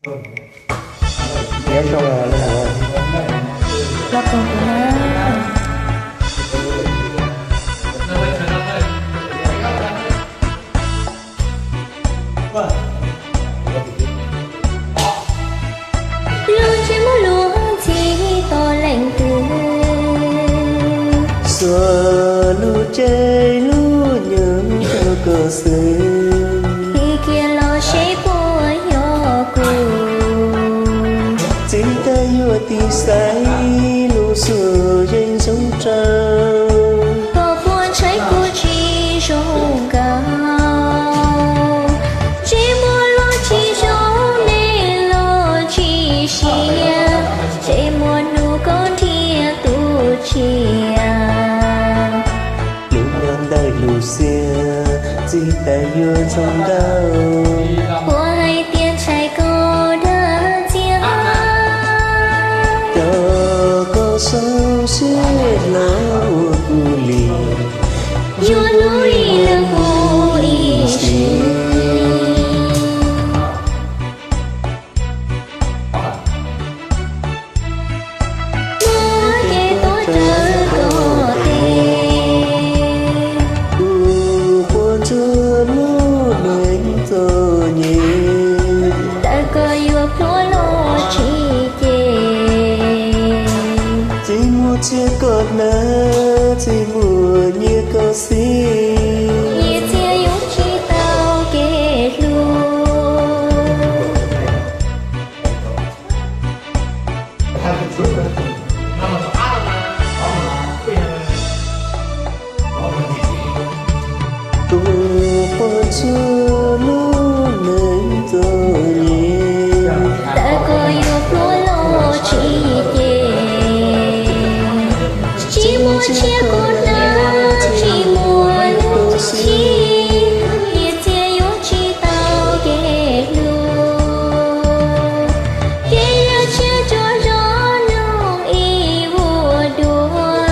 Nhớ xong rồi lên rồi. Lo còn của nó. Lưu chỉ muốn lúa chỉ to lạnh từ. Xưa lu chơi lu nhớ cho cơ sương. Khi kia lo sẽ của yo cô. Chính ta yêu tì say lu xưa danh sống trăng. Có buồn trái của chỉ rong cao. Chỉ muốn lo chỉ rong nên lo chỉ xia. Chỉ muốn nụ con thia tu chia. Lu ngang đời lu xưa chỉ ta yêu trong đau. Của hai tiền trái có đã chia. Cho có sâu xuyên lâu u lì. Yêu núi là vô ý chí. Múa kê tối tớ có tên. U quân chưa lu nên tôi nhìn. Ta có yêu phố lo chỉ chê. Chỉ mua chia cột nơ chỉ mua như câu xí. Như chia yếu chỉ tao kê luôn. Tu quân chưa lu nên tôi nhìn. Ta có yêu phố lo chỉ chê. Chỉ mua chia cột nơ chỉ mua lưu chi. Như chia yếu chỉ tao kê luôn. Kê yêu chia cho gió nung y vua đùa.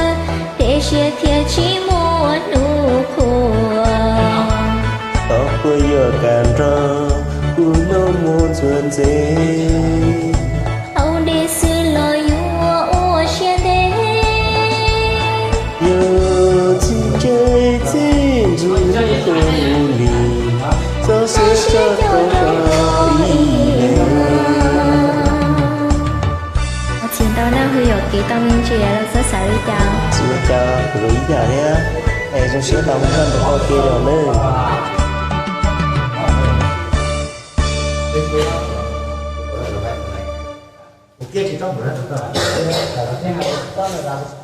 Để chia thiệt chỉ mua nụ khổ. Ở quê giờ càn rơ cu nó muốn duyên dễ. Ông đi sư lo yêu ô chia đế. Giờ chỉ chơi chỉ dù không lì. Gió sẽ cho không có ý Chiến đấu nào hư dọc kỹ tông yên trìa là rất xả đi chào. Xin chào, quý giờ đấy á. Em sẽ sửa lòng thân của con kia rồi nữa. Kia chỉ trong bữa đó.